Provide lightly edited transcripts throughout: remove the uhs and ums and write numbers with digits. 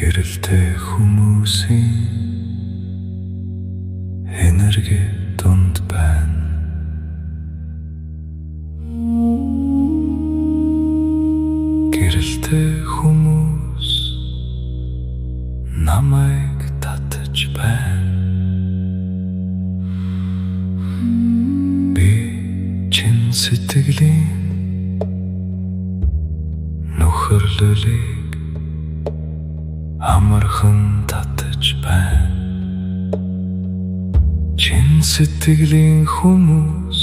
Гэрэлтэй хүмүүсийн энерги дунд байна. Гэрэлтэй хүмүүс намайг татаж байна. Би чин сэтгэлийн нөхөрлөлийг амархан татаж байна. Чин сэтгэлийн хүмүүс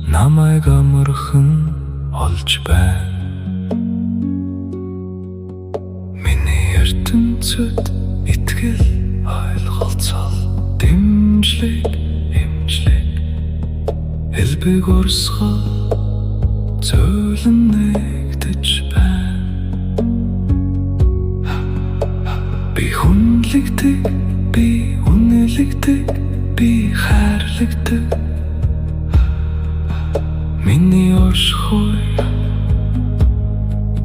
намайг амархан олж байна. Миний ертөнцөд итгэл, ойлголцол, дэмжлэг, эмчлэг, элбэг урсгал зөөлөн нэгдэж байна. Би хүнлэгдэг, би үнэлэгдэг, би хайрлагддаг. Миний оршихуй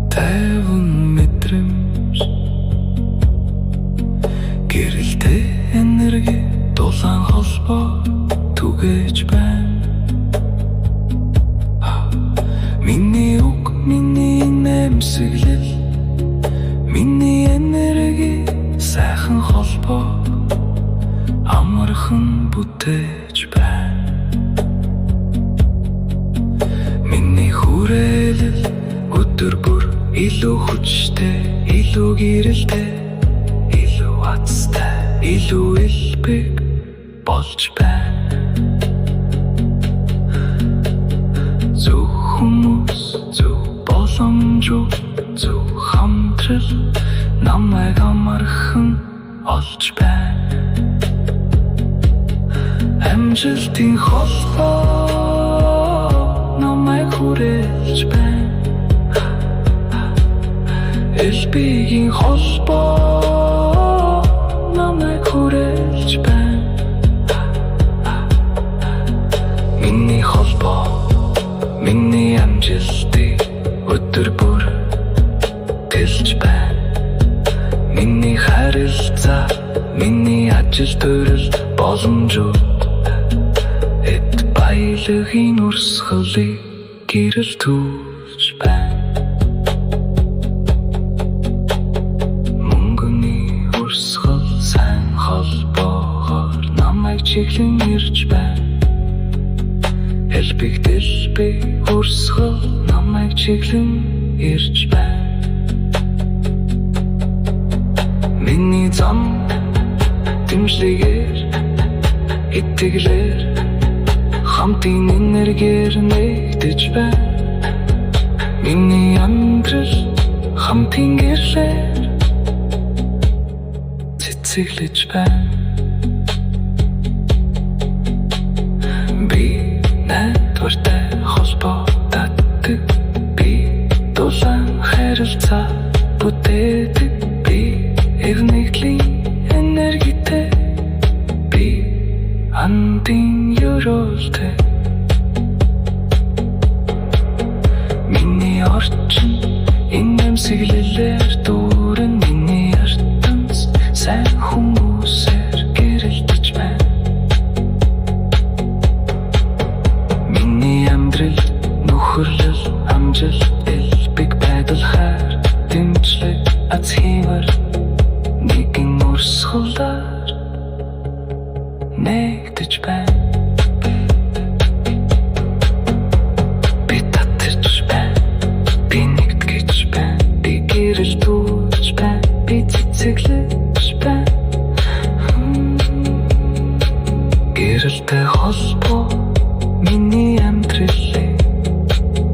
тайван мэдрэмж, гэрэлтэй энерги дулаан холбоо түгэж байна. Миний үг, миний нэмсэглэл, миний энерги сайхан холбоо амархан бүтээж байна. Миний хүрээлэл өдөр бүр илүү хүчтэй, илүү гэрэлтэй, илүү азтай, илүү элбэг болж байна. Зөв хүмүүс, зөв боломжууд, зөв хамтрал намайг амархан олж байна. Амжилтын холбоо намайг хүрээлж байна. Элбэгийн холбоо намайг хүрээлж байна. Миний холбоо, миний амжилтыг өдөр бүр тэлж байна. Миний харилцаа, миний ажил төрөл боломжууд эд баялагын урсгалыг гэрэлтүүлж байна. Мөнгөний урсгал сайн холбоогоор намайг чиглэн ирж байна. Элбэг дэлбэг урсгал намайг чиглэн ирж байна. Миний зам дэмжлэгээр, итгэлээр, хамтын энергиэр нэгдэж байна. Миний амьдрал хамтын гэрлээр цэцэглэж байна. Би найдвартай холбоо татдаг, би дулаан харилцаа бүтээдэг, би эвнэглийн энергитэй, би андын ёроолтой. Миний орчин инэмсэглэлээр дүүрэн, миний ертөнц сайн хүмүүсээр гэрэлтэж байна. Миний амьдрал нөхөрлөл, амжилт, элбэг байдал, хайр, дэмжлэг, аз хиймэр нэгэн урсгалаар нэгдэж байна. Би татаж байна, би нэгтгэж байна, би гэрэлтүүлж байна, би цэцэглэж байна. Гэрэлтэй холбоо миний амьдралыг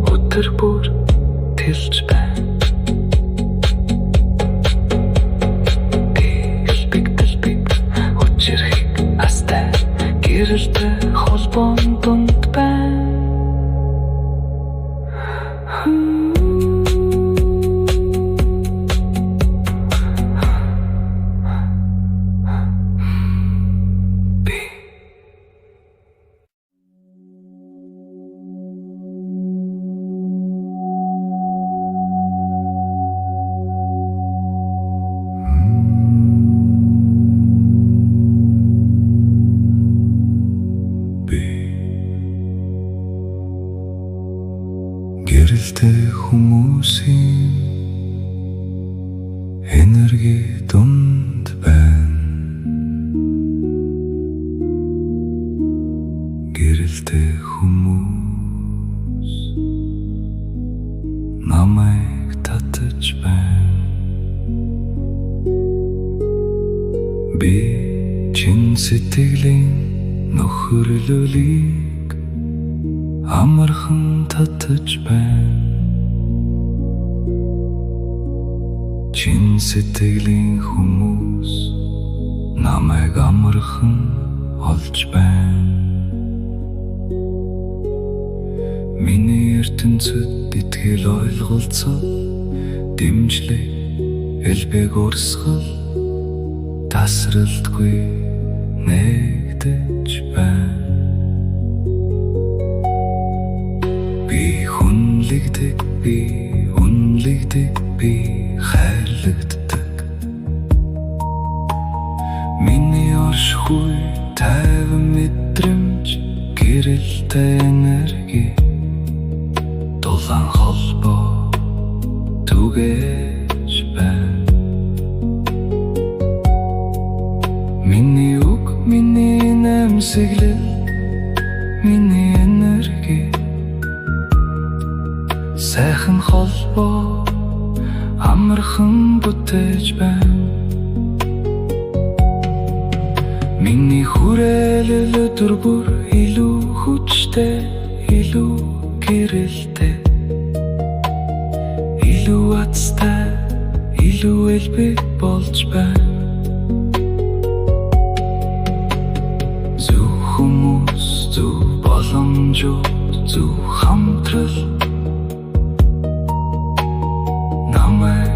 өдөр бүр тэлж байна. Гэрэлтэй холбоон дунд байна. энерги дунд байна. Гэрэлтэй хүмүүс намайг татаж байна. Би чин сэтгэлийн нөхөрлөлийг амархан татаж байна. Чин сэтгэлийн хүмүүс намайг амархан олж байна. Миний ертөнцөд итгэл ойлголцол, дэмжлэг, элбэг урсгал тасралтгүй нэгдэж байна. Би хүнлэгдэг, би үнлэгдэг, би хайрлагддаг. Миний оршихуй тайван мэдрэмж, гэрэлтэй энерги, дулаан холбоо түгэж байна. Миний үг, миний намсэглэл, миний энерги, сайхан холбоо амархан бүтээж байна. Миний хүрээлэл өдөр бүр илүү хүчтэй, илүү гэрэлтэй, илүү азтай, илүү элбэг болж байна. Зөв хүмүүс, зөв боломжууд, зөв хамтрал намайг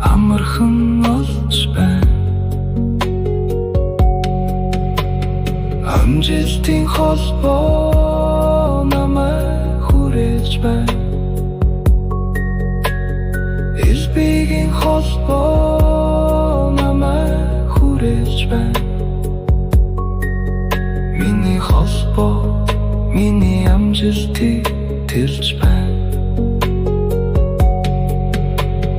амархан олж байна. Амжилтын холбоо намайг хүрээж байна. Элбэгийн холбоо намайг хүрээж байна. Миний холбоо, миний амжилтыг тэлж байна.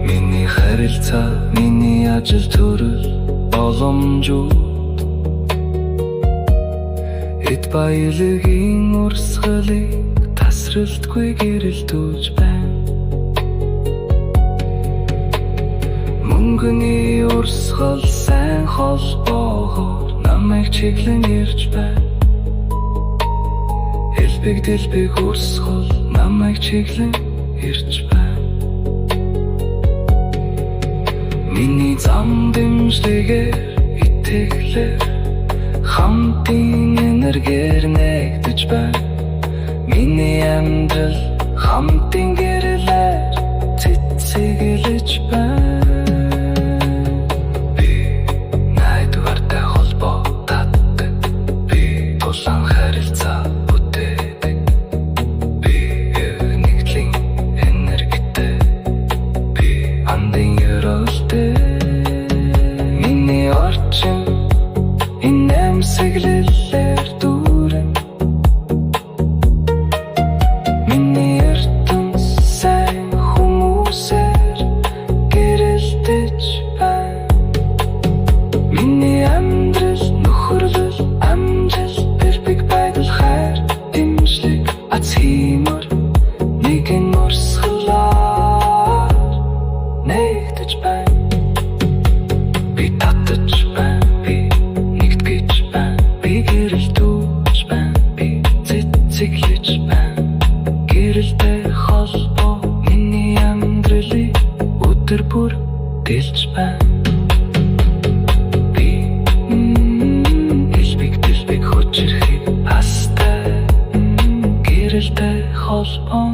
Миний харилцаа, миний ажил төрөл боломжууд, эд баялагын урсгалыг тасралтгүй гэрэлтүүлж байна. Мөнгөний урсгал сайн холбоогоор намайг чиглэн ирж байна. Элбэг дэлбэг урсгал намайг чиглэн ирж байна. Миний зам дэмжлэгээр, итгэлээр хамтын энергиэр нэгдэж байна. Миний амьдрал хамтын гэрлээр цэцэглэж байна. Би найдвартай холбоо татдаг, би тулаан харилцаа бүтээдэг, би нэгдлийн энергитэй, би андын ерөөлтэй. Миний орчин намсэглэлээр дүүрэн, миний ертөнц сайн хүмүүсээр гэрэлтэж байна. Миний амьдрал нөхөрлөл, амжилт, элбэг байдал, хайр, дэмжлэг, аз хиймэр нэгэн урсгалаар нэгдэж байна. Би татаж байна, би нэгтгэж байна, би гэрэлтүүлж байна, би цэцэглэж байна. Гэрэлтэй холбоо миний амьдралыг өдөр бүр дэлж байна. Би элбэг дэлбэг хүчрхий астай, гэрэлтэй холбоо